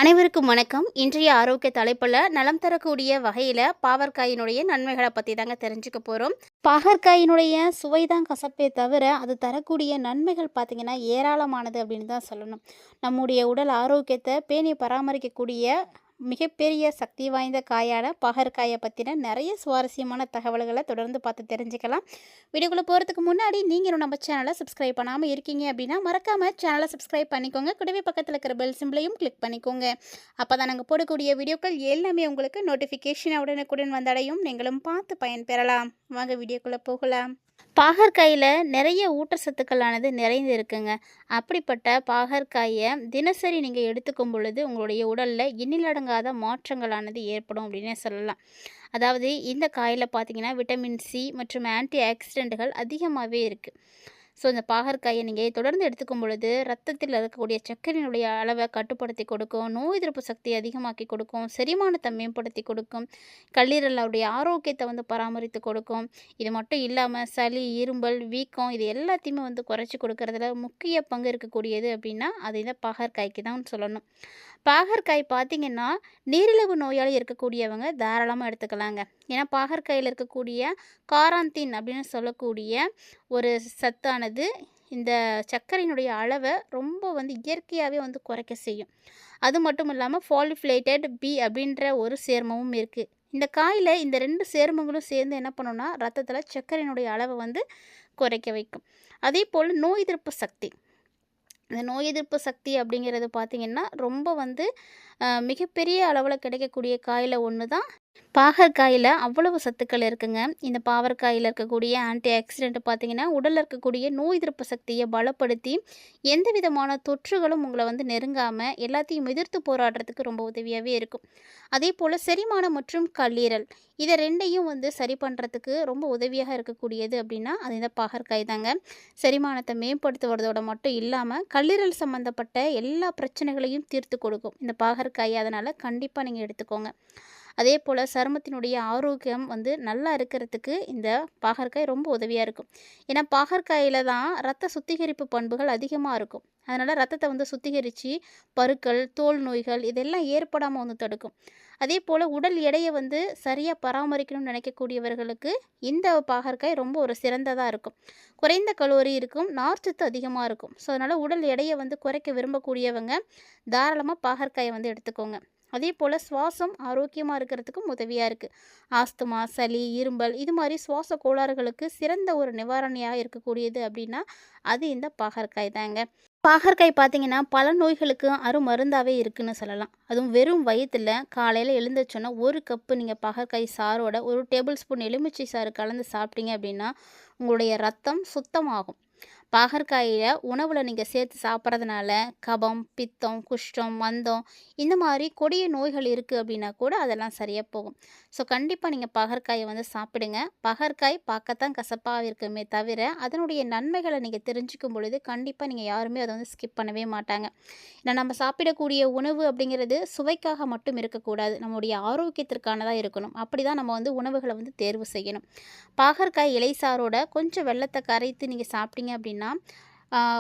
அனைவருக்கும் வணக்கம். இன்றைய ஆரோக்கிய தலைப்புல நலம் தரக்கூடிய வகையில பாவற்காயினுடைய நன்மைகளை பத்தி தாங்க தெரிஞ்சுக்க போறோம். பாகற்காயினுடைய சுவை தான் கசப்பே தவிர, அது தரக்கூடிய நன்மைகள் பார்த்தீங்கன்னா ஏராளமானது அப்படின்னு தான் சொல்லணும். நம்முடைய உடல் ஆரோக்கியத்தை பேணி பராமரிக்கக்கூடிய மிகப்பெரிய சக்தி வாய்ந்த காயான பாகற்காயை பற்றின நிறைய சுவாரஸ்யமான தகவல்களை தொடர்ந்து பார்த்து தெரிஞ்சுக்கலாம். வீடியோக்குள்ளே போகிறதுக்கு முன்னாடி நீங்கள் இன்னும் நம்ம சேனலை சப்ஸ்கிரைப் பண்ணாமல் இருக்கீங்க அப்படின்னா மறக்காமல் சேனலை சப்ஸ்கிரைப் பண்ணிக்கோங்க. கூடவே பக்கத்தில் இருக்கிற பெல் சிம்பிளையும் கிளிக் பண்ணிக்கோங்க. அப்போ தான் நாங்கள் போடக்கூடிய வீடியோக்கள் எல்லாமே உங்களுக்கு நோட்டிஃபிகேஷன் உடனுக்குடன் வந்தடையும். நீங்களும் பார்த்து பயன்பெறலாம். வாங்க வீடியோக்குள்ளே போகலாம். பாகற்காயில் நிறைய ஊட்டச்சத்துக்களானது நிறைந்து இருக்குங்க. அப்படிப்பட்ட பாகற்காயை தினசரி நீங்கள் எடுத்துக்கும் பொழுது உங்களுடைய உடலில் எண்ணிலடங்காத மாற்றங்களானது ஏற்படும் அப்படின்னே சொல்லலாம். அதாவது இந்த காயில் பார்த்தீங்கன்னா விட்டமின் சி மற்றும் ஆன்டி ஆக்சிடென்ட்கள் அதிகமாகவே இருக்குது. ஸோ இந்த பாகற்காயை நீங்கள் தொடர்ந்து எடுத்துக்கும் பொழுது ரத்தத்தில் இருக்கக்கூடிய சர்க்கரையினுடைய அளவை கட்டுப்படுத்தி கொடுக்கும், நோய் எதிர்ப்பு சக்தியை அதிகமாக்கி கொடுக்கும், செரிமானத்தை மேம்படுத்தி கொடுக்கும், கல்லீரலுடைய ஆரோக்கியத்தை பராமரித்து கொடுக்கும். இது மட்டும் இல்லாமல் சளி, இரும்பல், வீக்கம் இது எல்லாத்தையுமே குறைச்சி கொடுக்கறதுல முக்கிய பங்கு இருக்கக்கூடியது அப்படின்னா அது இந்த பாகற்காய்க்கு தான் சொல்லணும். பாகற்காய் பார்த்திங்கன்னா நீரிழிவு நோயாளி இருக்கக்கூடியவங்க தாராளமாக எடுத்துக்கலாங்க. ஏன்னா பாகற்காயில் இருக்கக்கூடிய காராந்தின் அப்படின்னு சொல்லக்கூடிய ஒரு சத்தானது இந்த சர்க்கரையினுடைய அளவை ரொம்ப இயற்கையாகவே குறைக்க செய்யும். அது மட்டும் இல்லாமல் ஃபாலிஃப்ளேட்டட் பி அப்படின்ற ஒரு சேர்மமும் இருக்குது. இந்த காயில் இந்த 2 சேர்மங்களும் சேர்ந்து என்ன பண்ணுன்னா ரத்தத்தில் சர்க்கரையினுடைய அளவை குறைக்க வைக்கும். அதே போல் நோய் எதிர்ப்பு சக்தி, இந்த நோய் எதிர்ப்பு சக்தி அப்படிங்கிறது பார்த்திங்கன்னா ரொம்ப மிகப்பெரிய அளவில் கிடைக்கக்கூடிய காயில் ஒன்று தான் பாகற்காயில். அவ்வளவு சத்துக்கள் இருக்குங்க. இந்த பாவற்காயில் இருக்கக்கூடிய ஆன்டி ஆக்சிடென்ட் பார்த்திங்கன்னா உடலில் இருக்கக்கூடிய நோய் எதிர்ப்பு சக்தியை பலப்படுத்தி எந்த விதமான தொற்றுகளும் உங்களை நெருங்காமல் எல்லாத்தையும் எதிர்த்து போராடுறதுக்கு ரொம்ப உதவியாகவே இருக்கும். அதே போல் செரிமானம் மற்றும் கல்லீரல் இதை ரெண்டையும் சரி பண்ணுறதுக்கு ரொம்ப உதவியாக இருக்கக்கூடியது அப்படின்னா அது இந்த பாகற்காய் தாங்க. செரிமானத்தை மேம்படுத்துவதோட மட்டும் இல்லாமல் கல்லீரல் சம்மந்தப்பட்ட எல்லா பிரச்சனைகளையும் தீர்த்து கொடுக்கும் இந்த பாகற்காய். அதனால் கண்டிப்பாக நீங்கள் எடுத்துக்கோங்க. அதே போல் சருமத்தினுடைய ஆரோக்கியம் நல்லா இருக்கிறதுக்கு இந்த பாகற்காய் ரொம்ப உதவியாக இருக்கும். ஏன்னா பாகற்காயில் தான் ரத்த சுத்திகரிப்பு பண்புகள் அதிகமாக இருக்கும். அதனால் ரத்தத்தை சுத்திகரித்து பருக்கள், தோல் நோய்கள் இதெல்லாம் ஏற்படாமல் தடுக்கும். அதே போல் உடல் எடையை சரியாக பராமரிக்கணும்னு நினைக்கக்கூடியவர்களுக்கு இந்த பாகற்காய் ரொம்ப ஒரு சிறந்ததாக இருக்கும். குறைந்த கலோரி இருக்கும், நார்ச்சத்து அதிகமாக இருக்கும். ஸோ அதனால் உடல் எடையை குறைக்க விரும்பக்கூடியவங்க தாராளமாக பாகற்காயை எடுத்துக்கோங்க. அதே போல் சுவாசம் ஆரோக்கியமாக இருக்கிறதுக்கும் உதவியாக இருக்குது. ஆஸ்துமா, சளி, இரும்பல் இது மாதிரி சுவாச கோளாறுகளுக்கு சிறந்த ஒரு நிவாரணியாக இருக்கக்கூடியது அப்படின்னா அது இந்த பாகற்காய் தாங்க. பாகற்காய் பார்த்திங்கன்னா பல நோய்களுக்கு அருமருந்தாகவே இருக்குதுன்னு சொல்லலாம். அதுவும் வெறும் வயிற்றில் காலையில் எழுந்திரிச்சோன்னா 1 கப்பு நீங்கள் பாகற்காய் சாரோட 1 டேபிள் ஸ்பூன் எலுமிச்சை சாறு கலந்து சாப்பிட்டீங்க அப்படின்னா உங்களுடைய ரத்தம் சுத்தமாகும். பாகற்காயில் உணவில் நீங்கள் சேர்த்து சாப்பிட்றதுனால கபம், பித்தம், குஷ்டம், மந்தம் இந்த மாதிரி கொடிய நோய்கள் இருக்குது அப்படின்னா கூட அதெல்லாம் சரியாக போகும். ஸோ கண்டிப்பாக நீங்கள் பாகற்காயை சாப்பிடுங்க. பாகற்காய் பார்க்கத்தான் கசப்பாக இருக்குமே தவிர அதனுடைய நன்மைகளை நீங்கள் தெரிஞ்சுக்கும் பொழுது கண்டிப்பாக நீங்கள் யாருமே அதை ஸ்கிப் பண்ணவே மாட்டாங்க. ஏன்னா நம்ம சாப்பிடக்கூடிய உணவு அப்படிங்கிறது சுவைக்காக மட்டும் இருக்கக்கூடாது, நம்முடைய ஆரோக்கியத்திற்கானதாக இருக்கணும். அப்படி தான் நம்ம உணவுகளை தேர்வு செய்யணும். பாகற்காய் இலைசாரோட கொஞ்சம் வெல்லத்தை கரைத்து நீங்கள் சாப்பிட்டீங்க அப்படின்னா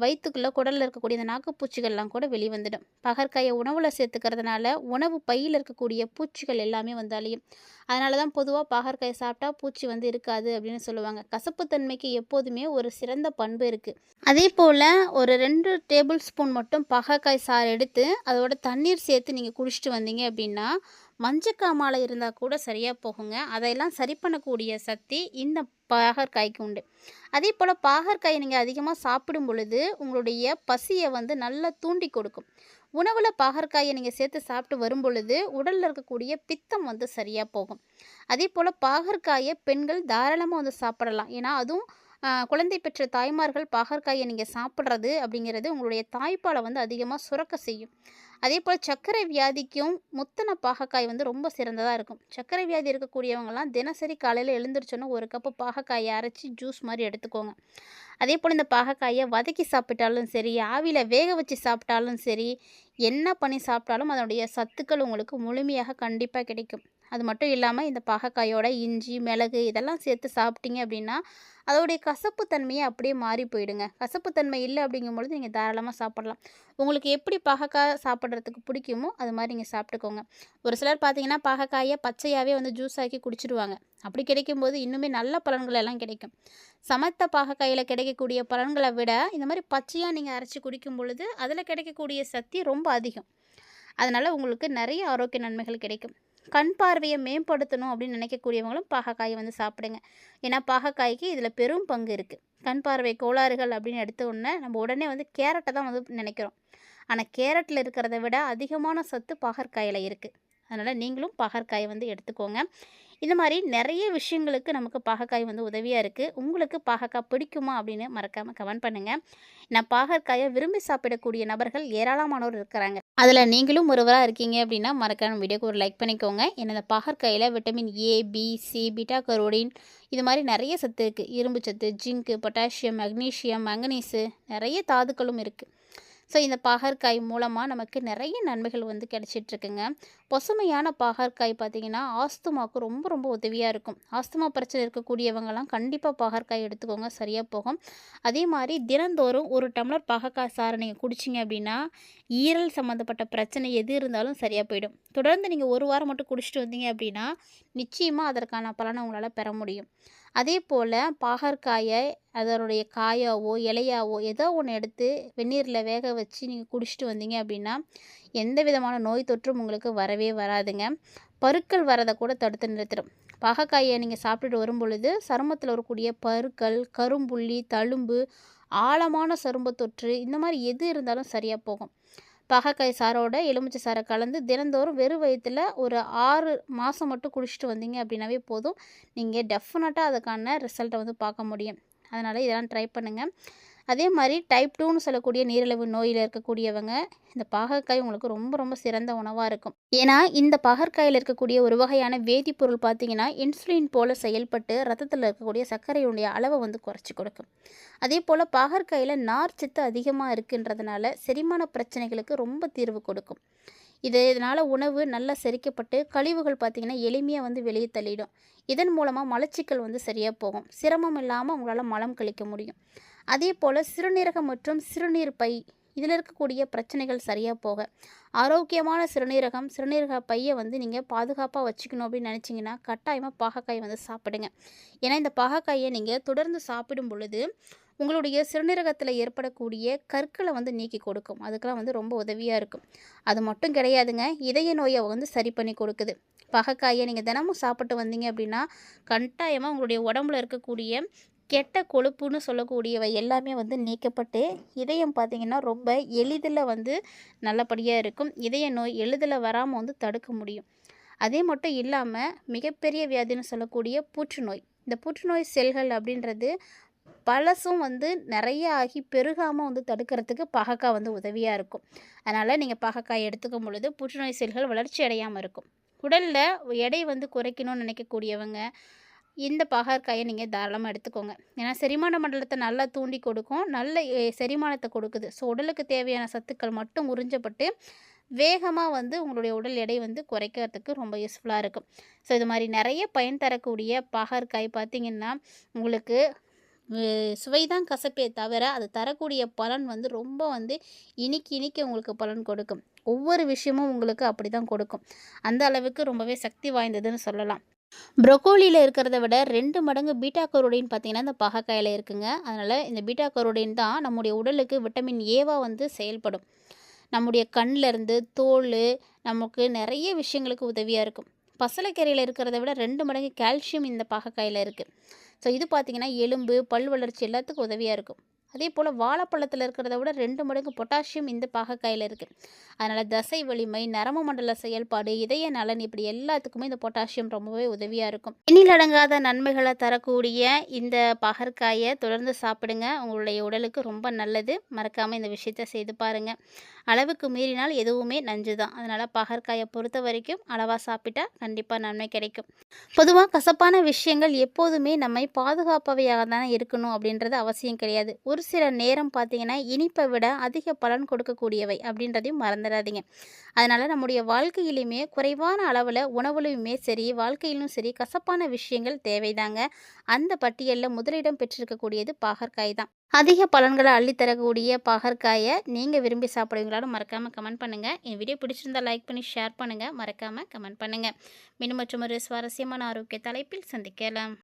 வயிற்றுக்குள்ளே குடலில் இருக்கக்கூடிய இந்த நாக்குப்பூச்சிகள்லாம் கூட வெளிவந்துடும். பாகற்காயை உணவில் சேர்த்துக்கிறதுனால உணவு பையில் இருக்கக்கூடிய பூச்சிகள் எல்லாமே அழியும். அதனால தான் பொதுவாக பாகற்காயை சாப்பிட்டா பூச்சி இருக்காது அப்படின்னு சொல்லுவாங்க. கசப்புத்தன்மைக்கு எப்போதுமே ஒரு சிறந்த பண்பு இருக்குது. அதே போல் ஒரு 2 டேபிள் ஸ்பூன் மட்டும் பாகற்காய் சாறு எடுத்து அதோட தண்ணீர் சேர்த்து நீங்கள் குடிச்சிட்டு வந்தீங்க அப்படின்னா மஞ்சக்காமாலை இருந்தால் கூட சரியாக போகுங்க. அதையெல்லாம் சரி பண்ணக்கூடிய சக்தி இந்த பாகற்காய்க்கு உண்டு. அதே போல் பாகற்காயை நீங்கள் அதிகமாக சாப்பிடும் பொழுது உங்களுடைய பசியை நல்லா தூண்டி கொடுக்கும். உணவில் பாகற்காயை நீங்கள் சேர்த்து சாப்பிட்டு வரும் பொழுது உடலில் இருக்கக்கூடிய பித்தம் சரியாக போகும். அதே போல் பாகற்காயை பெண்கள் தாராளமாக சாப்பிடலாம். ஏன்னா அதுவும் குழந்தை பெற்ற தாய்மார்கள் பாகற்காயை நீங்கள் சாப்பிட்றது அப்படிங்கிறது உங்களுடைய தாய்ப்பாலை அதிகமாக சுரக்க செய்யும். அதே போல் சர்க்கரை வியாதிக்கும் முத்தின பாகற்காய் ரொம்ப சிறந்ததாக இருக்கும். சர்க்கரை வியாதி இருக்கக்கூடியவங்கலாம் தினசரி காலையில் எழுந்திரிச்சோன்னா 1 கப்பு பாகற்காயை அரைச்சி ஜூஸ் மாதிரி எடுத்துக்கோங்க. அதே போல் இந்த பாகற்காயை வதக்கி சாப்பிட்டாலும் சரி, ஆவியில் வேக வச்சு சாப்பிட்டாலும் சரி, என்ன பண்ணி சாப்பிட்டாலும் அதனுடைய சத்துக்கள் உங்களுக்கு முழுமையாக கண்டிப்பாக கிடைக்கும். அது மட்டும் இல்லாமல் இந்த பாகக்காயோட இஞ்சி மிளகு இதெல்லாம் சேர்த்து சாப்பிட்டீங்க அப்படின்னா அதோடைய கசப்பு தன்மையே அப்படியே மாறி போயிடுங்க. கசப்பு தன்மை இல்லை அப்படிங்கும்பொழுது நீங்கள் தாராளமாக சாப்பிடலாம். உங்களுக்கு எப்படி பாகக்காய் சாப்பிட்றதுக்கு பிடிக்குமோ அது மாதிரி நீங்கள் சாப்பிட்டுக்கோங்க. ஒரு சிலர் பார்த்தீங்கன்னா பாகக்காயை பச்சையாகவே வந்து ஜூஸ் ஆக்கி குடிச்சிடுவாங்க. அப்படி கிடைக்கும்போது இன்னுமே நல்ல பலன்கள் எல்லாம் கிடைக்கும். சமைத்த பாகக்காயில் கிடைக்கக்கூடிய பலன்களை விட இந்த மாதிரி பச்சையாக நீங்கள் அரைச்சி குடிக்கும் பொழுது அதில் கிடைக்கக்கூடிய சக்தி ரொம்ப அதிகம். அதனால் உங்களுக்கு நிறைய ஆரோக்கிய நன்மைகள் கிடைக்கும். கண் பார்வையை மேம்படுத்தணும் அப்படின்னு நினைக்கக்கூடியவங்களும் பாகக்காயை வந்து சாப்பிடுங்க. ஏன்னா பாகக்காய்க்கு இதில் பெரும் பங்கு இருக்குது. கண் பார்வை கோளாறுகள் அப்படின்னு எடுத்த உடனே நம்ம உடனே வந்து கேரட்டை தான் வந்து நினைக்கிறோம். ஆனால் கேரட்டில் இருக்கிறத விட அதிகமான சத்து பாகற்காயில் இருக்குது. அதனால் நீங்களும் பாகற்காயை வந்து எடுத்துக்கோங்க. இந்த மாதிரி நிறைய விஷயங்களுக்கு நமக்கு பாகற்காய் வந்து உதவியாக இருக்குது. உங்களுக்கு பாகற்காய் பிடிக்குமா அப்படின்னு மறக்காமல் கமெண்ட் பண்ணுங்கள். நான் பாகற்காயை விரும்பி சாப்பிடக்கூடிய நபர்கள் ஏராளமானோர் இருக்கிறாங்க. அதில் நீங்களும் ஒருவராக இருக்கீங்க அப்படின்னா மறக்காம வீடியோக்கு ஒரு லைக் பண்ணிக்கோங்க. ஏன்னா இந்த பாகற்காயில் vitamin A, B, C, beta carotene இது மாதிரி நிறைய சத்து இருக்குது. இரும்பு சத்து, ஜிங்க்கு, பொட்டாசியம், மக்னீசியம், மங்கனீஸு நிறைய தாதுக்களும் இருக்குது. ஸோ இந்த பாகற்காய் மூலமாக நமக்கு நிறைய நன்மைகள் வந்து கிடச்சிட்ருக்குங்க. பசுமையான பாகற்காய் பார்த்திங்கன்னா ஆஸ்துமாவுக்கு ரொம்ப ரொம்ப உதவியாக இருக்கும். ஆஸ்துமா பிரச்சனை இருக்கக்கூடியவங்கலாம் கண்டிப்பாக பாகற்காய் எடுத்துக்கோங்க, சரியாக போகும். அதே மாதிரி தினந்தோறும் ஒரு டம்ளர் பாகற்காய் சாறை நீங்கள் குடிச்சிங்க அப்படின்னா ஈரல் சம்மந்தப்பட்ட பிரச்சனை எது இருந்தாலும் சரியாக போயிடும். தொடர்ந்து நீங்கள் ஒரு வாரம் மட்டும் குடிச்சிட்டு வந்தீங்க அப்படின்னா நிச்சயமாக அதற்கான பலனை உங்களால் பெற முடியும். அதே போல் பாகற்காயை அதனுடைய காயாவோ இலையாவோ ஏதோ ஒன்று எடுத்து வெந்நீரில் வேக வச்சு நீங்கள் குடிச்சிட்டு வந்தீங்க அப்படின்னா எந்த விதமான நோய் தொற்றும் உங்களுக்கு வரவே வராதுங்க. பருக்கள் வரதை கூட தடுத்து நிறுத்திடும். பாகற்காயை நீங்கள் சாப்பிட்டுட்டு வரும் பொழுது சருமத்தில் வரக்கூடிய பருக்கள், கரும்புள்ளி, தழும்பு, ஆழமான சரும தொற்று இந்த மாதிரி எது இருந்தாலும் சரியாக போகும். பாகற்காய் சாரோட எலுமிச்சை சாறை கலந்து தினந்தோறும் வெறும் வயிற்றில் ஒரு 6 மாதம் மட்டும் குடிச்சிட்டு வந்தீங்க அப்படின்னாவே போதும். நீங்கள் டெஃபினட்டாக அதுக்கான ரிசல்ட்டை வந்து பார்க்க முடியும். அதனால் இதெல்லாம் ட்ரை பண்ணுங்கள். அதே மாதிரி டைப் 2ன்னு சொல்லக்கூடிய நீரிழிவு நோயில் இருக்கக்கூடியவங்க இந்த பாகற்காய் உங்களுக்கு ரொம்ப ரொம்ப சிறந்த உணவாக இருக்கும். ஏன்னா இந்த பாகற்காயில் இருக்கக்கூடிய ஒரு வகையான வேதிப்பொருள் பார்த்திங்கன்னா இன்சுலின் போல் செயல்பட்டு ரத்தத்தில் இருக்கக்கூடிய சர்க்கரையுடைய அளவை வந்து குறைச்சி கொடுக்கும். அதே போல் பாகற்காயில் நார்ச்சத்து அதிகமாக இருக்குன்றதுனால செரிமான பிரச்சனைகளுக்கு ரொம்ப தீர்வு கொடுக்கும். இதனால் உணவு நல்லா செரிக்கப்பட்டு கழிவுகள் பார்த்திங்கன்னா எளிமையாக வந்து வெளியே தள்ளிடும். இதன் மூலமாக மலச்சிக்கல் வந்து சரியாக போகும். சிரமம் இல்லாமல் உங்களால் மலம் கழிக்க முடியும். அதே போல் சிறுநீரகம் மற்றும் சிறுநீர் பை இதில் இருக்கக்கூடிய பிரச்சனைகள் சரியாக போக ஆரோக்கியமான சிறுநீரக பையை வந்து நீங்கள் பாதுகாப்பாக வச்சுக்கணும் அப்படின்னு நினச்சிங்கன்னா கட்டாயமாக பாகற்காய் வந்து சாப்பிடுங்க. ஏன்னா இந்த பாகற்காயை நீங்கள் தொடர்ந்து சாப்பிடும் பொழுது உங்களுடைய சிறுநீரகத்தில் ஏற்படக்கூடிய கற்களை வந்து நீக்கி கொடுக்கும். அதுக்கெல்லாம் வந்து ரொம்ப உதவியாக இருக்கும். அது மட்டும் கிடையாதுங்க, இதய நோயை வந்து சரி பண்ணி கொடுக்குது. பாகற்காயை நீங்கள் தினமும் சாப்பிட்டு வந்தீங்க அப்படின்னா கட்டாயமாக உங்களுடைய உடம்புல இருக்கக்கூடிய கெட்ட கொழுப்புன்னு சொல்லக்கூடியவை எல்லாமே வந்து நீக்கப்பட்டு இதயம் பார்த்திங்கன்னா ரொம்ப எளிதில் வந்து நல்லபடியாக இருக்கும். இதய நோய் எளிதில் வராமல் வந்து தடுக்க முடியும். அதே மட்டும் இல்லாமல் மிகப்பெரிய வியாதின்னு சொல்லக்கூடிய புற்றுநோய், இந்த புற்றுநோய் செல்கள் அப்படின்றது பழசும் வந்து நிறைய ஆகி பெருகாமல் வந்து தடுக்கிறதுக்கு பாகற்காய் வந்து உதவியாக இருக்கும். அதனால் நீங்கள் பாகற்காய் எடுத்துக்கும் பொழுது புற்றுநோய் செல்கள் வளர்ச்சி அடையாமல் இருக்கும். உடலில் எடை வந்து குறைக்கணும்னு நினைக்கக்கூடியவங்க இந்த பாகற்காயை நீங்கள் தாராளமாக எடுத்துக்கோங்க. ஏன்னா செரிமான மண்டலத்தை நல்லா தூண்டி கொடுக்கும், நல்ல செரிமானத்தை கொடுக்குது. ஸோ உடலுக்கு தேவையான சத்துக்கள் மட்டும் உறிஞ்சப்பட்டு வேகமாக வந்து உங்களுடைய உடல் எடை வந்து குறைக்கிறதுக்கு ரொம்ப யூஸ்ஃபுல்லாக இருக்கும். ஸோ இது மாதிரி நிறைய பயன் தரக்கூடிய பாகற்காய் பார்த்திங்கன்னா உங்களுக்கு சுவை தான் கசப்பே தவிர அது தரக்கூடிய பலன் வந்து ரொம்ப வந்து இனிக்க உங்களுக்கு பலன் கொடுக்கும். ஒவ்வொரு விஷயமும் உங்களுக்கு அப்படி தான் கொடுக்கும். அந்த அளவுக்கு ரொம்பவே சக்தி வாய்ந்ததுன்னு சொல்லலாம். ப்ரொக்கோலியில் இருக்கிறத விட 2 மடங்கு பீட்டா கரோடின் பார்த்திங்கன்னா இந்த பாகற்காயில் இருக்குங்க. அதனால் இந்த பீட்டா கரோடின் தான் நம்முடைய உடலுக்கு விட்டமின் ஏவாக வந்து செயல்படும். நம்முடைய கண்ணிலேருந்து தோல் நமக்கு நிறைய விஷயங்களுக்கு உதவியாக இருக்கும். பசலைக்கீரையில் இருக்கிறத விட 2 மடங்கு கால்சியம் இந்த பாகற்காயில் இருக்குது. ஸோ இது பார்த்திங்கன்னா எலும்பு, பல் வளர்ச்சி எல்லாத்துக்கும் உதவியாக இருக்கும். அதே போல் வாழைப்பழத்தில் இருக்கிறத விட 2 மடங்கு பொட்டாசியம் இந்த பாகற்காயில் இருக்குது. அதனால் தசை வலிமை, நரம்பு மண்டல செயல்பாடு, இதய நலன் இப்படி எல்லாத்துக்குமே இந்த பொட்டாசியம் ரொம்பவே உதவியாக இருக்கும். எண்ணிலடங்காத நன்மைகளை தரக்கூடிய இந்த பாகற்காயை தொடர்ந்து சாப்பிடுங்க. உங்களுடைய உடலுக்கு ரொம்ப நல்லது. மறக்காமல் இந்த விஷயத்தை செய்து பாருங்கள். அளவுக்கு மீறினால் எதுவுமே நஞ்சு தான். அதனால் பாகற்காயை பொறுத்த வரைக்கும் அளவாக சாப்பிட்டா கண்டிப்பாக நன்மை கிடைக்கும். பொதுவாக கசப்பான விஷயங்கள் எப்போதுமே நம்மை பாதுகாப்பவையாக தானே இருக்கணும் அப்படின்றது அவசியம் கிடையாது. ஒரு ஒரு சில நேரம் பார்த்தீங்கன்னா, இனிப்பை விட அதிக பலன் கொடுக்கக்கூடியவை அப்படின்றதையும் மறந்துடாதீங்க. அதனால நம்முடைய வாழ்க்கையிலுமே குறைவான அளவுல உணவுலயுமே சரி, வாழ்க்கையிலும் சரி கசப்பான விஷயங்கள் தேவைதாங்க. அந்த பட்டியல்ல முதலிடம் பெற்றிருக்கக்கூடியது பாகற்காய் தான். அதிக பலன்கள அள்ளி தரக்கூடிய பாகற்காய நீங்க விரும்பி சாப்பிடுவீங்களான்னு மறக்காம கமெண்ட் பண்ணுங்க. என் வீடியோ பிடிச்சிருந்தா லைக் பண்ணி ஷேர் பண்ணுங்க. மறக்காம கமெண்ட் பண்ணுங்க. மீண்டும் மற்றொரு சுவாரஸ்யமான ஆரோக்கிய தலைப்பில் சந்திக்கலாம்.